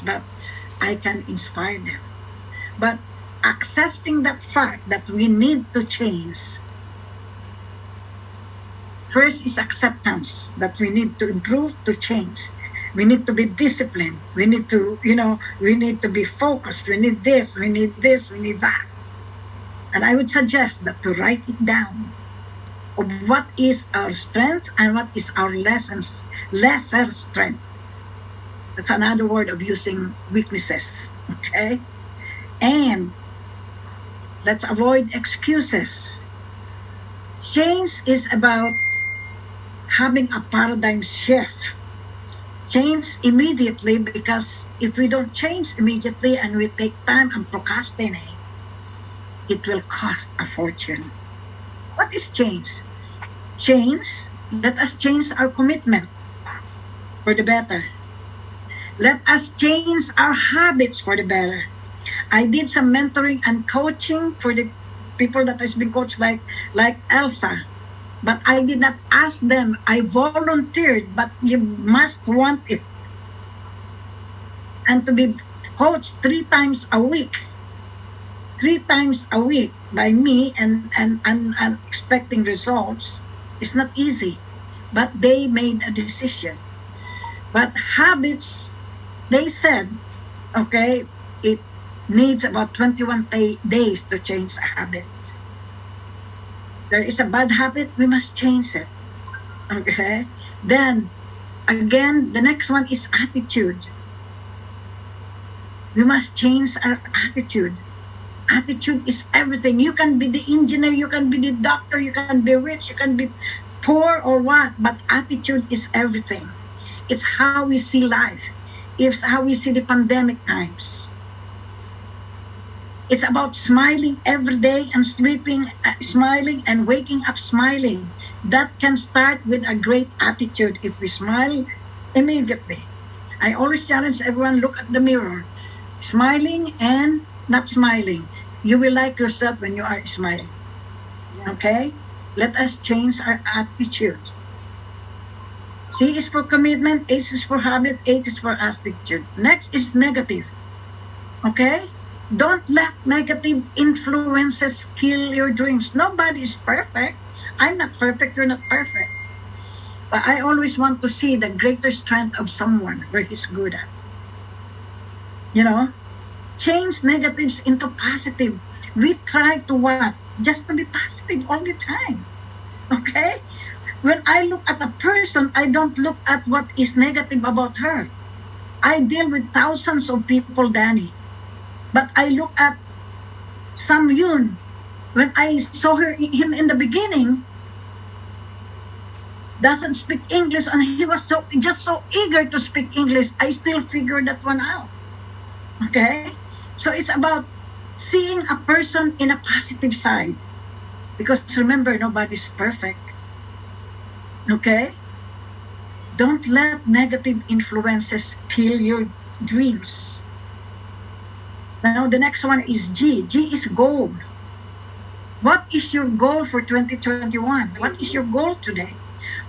others, but I can inspire them. But accepting that fact that we need to change, first is acceptance that we need to improve, to change. We need to be disciplined. We need to, we need to be focused. We need this, we need this, we need that. And I would suggest that to write it down of what is our strength and what is our lesser strength. That's another word of using weaknesses, okay? And let's avoid excuses. Change is about having a paradigm shift. Change immediately, because if we don't change immediately and we take time and procrastinate, it will cost a fortune. What is change? Change, let us change our commitment for the better. Let us change our habits for the better. I did some mentoring and coaching for the people that has been coached like Elsa. But I did not ask them. I volunteered, but you must want it. And to be coached 3 times a week. 3 times a week by me and expecting results is not easy. But they made a decision. But habits, they said, okay, it needs about 21 days to change a habit. There is a bad habit, we must change it. Okay? Then, again, the next one is attitude. We must change our attitude. Attitude is everything. You can be the engineer, you can be the doctor, you can be rich, you can be poor or what, but attitude is everything. It's how we see life. It's how we see the pandemic times. It's about smiling every day and sleeping smiling and waking up smiling. That can start with a great attitude if we smile immediately. I always challenge everyone, look at the mirror. Smiling and not smiling. You will like yourself when you are smiling. Okay? Let us change our attitude. C is for commitment, H is for habit, H is for attitude. Next is negative. Okay? Don't let negative influences kill your dreams. Nobody is perfect. I'm not perfect, you're not perfect. But I always want to see the greater strength of someone where he's good at. Change negatives into positive. We try to what? Just to be positive all the time. Okay? When I look at a person, I don't look at what is negative about her. I deal with thousands of people, Danny. But I look at Sam Yun. When I saw him in the beginning, doesn't speak English, and he was just so eager to speak English. I still figured that one out. Okay? So it's about seeing a person in a positive side. Because remember, nobody's perfect. Okay? Don't let negative influences kill your dreams. Now, the next one is G. G is goal. What is your goal for 2021? What is your goal today?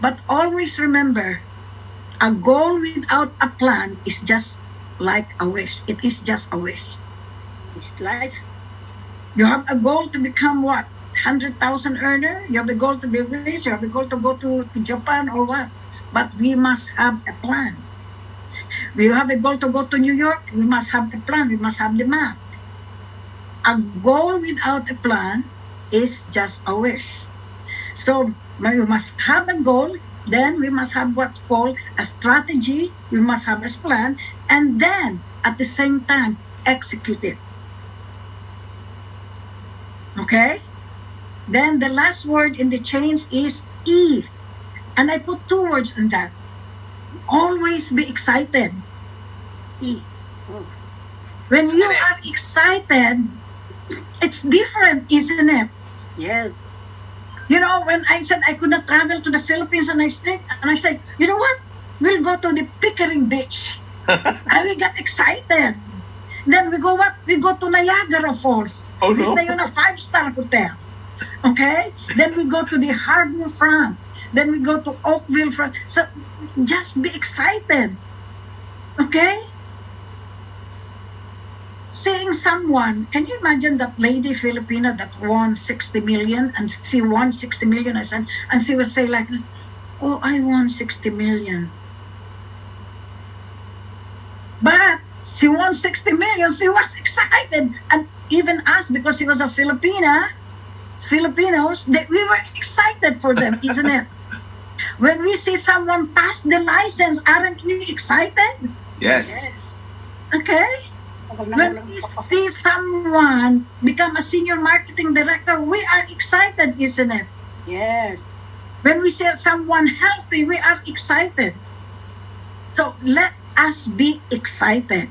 But always remember, a goal without a plan is just like a wish. It is just a wish. It's life. You have a goal to become what? 100,000 earner? You have a goal to be rich? You have a goal to go to Japan or what? But we must have a plan. We have a goal to go to New York. We must have a plan. We must have the map. A goal without a plan is just a wish. So we must have a goal. Then we must have what's called a strategy. We must have a plan. And then, at the same time, execute it. Okay? Then the last word in the change is E. And I put 2 words in that. Always be excited. E. When you are excited, it's different, isn't it? Yes. When I said I could not travel to the Philippines and I said, you know what? We'll go to the Pickering Beach. And we got excited. Then we go what? We go to Niagara Falls. Oh, We no. stay in a 5-star hotel. Okay? Then we go to the harbor front. Then we go to Oakville front. So just be excited. Okay? seeing someone, can you imagine that lady Filipina that won 60 million, and she won 60 million, I said, and she would say like this, oh, I won 60 million. But she won 60 million, she was excited. And even us, because she was a Filipinos, we were excited for them, isn't it? When we see someone pass the license, aren't we excited? Yes. Okay? When we see someone become a senior marketing director, we are excited, isn't it? Yes. When we see someone healthy, we are excited. So let us be excited.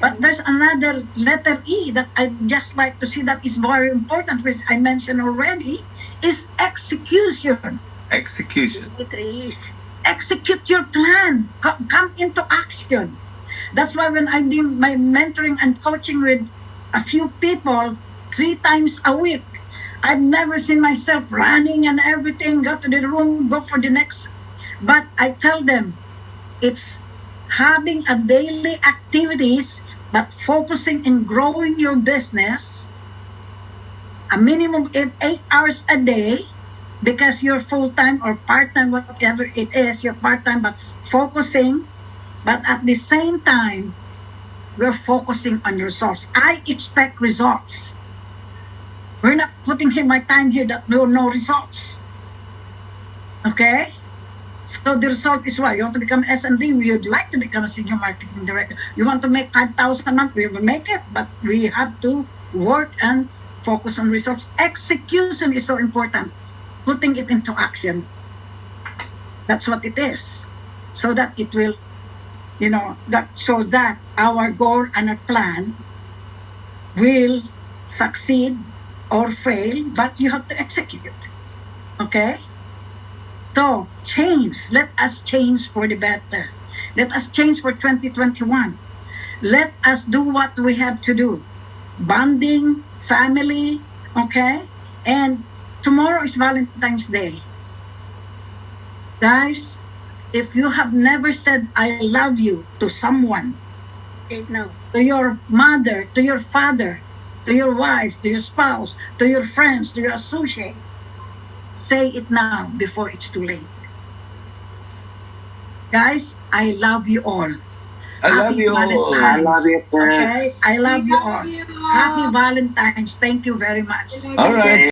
But there's another letter E that I'd just like to see that is very important, which I mentioned already, is execution. Execution. Execute your plan. Come into action. That's why when I did my mentoring and coaching with a few people 3 times a week, I've never seen myself running and everything, go to the room, go for the next. But I tell them, it's having a daily activities, but focusing in growing your business, a minimum of 8 hours a day, because you're full-time or part-time, whatever it is, you're part-time, but focusing. But at the same time, we're focusing on results. I expect results. We're not putting here my time here that no results. Okay? So the result is what? You want to become S&D, you'd like to become a senior marketing director. You want to make 5,000 a month, we will make it, but we have to work and focus on results. Execution is so important. Putting it into action. That's what it is. So that it will, so that our goal and our plan will succeed or fail, but you have to execute. Okay? So, change. Let us change for the better. Let us change for 2021. Let us do what we have to do. Bonding, family, okay? And tomorrow is Valentine's Day. Guys, if you have never said I love you to someone, No. to your mother, to your father, to your wife, to your spouse, to your friends, to your associate, say it now before it's too late. Guys, I love you all. I love you all. I love you, sir. Okay? I love you all. you. Happy Valentine's. Thank you very much. All right.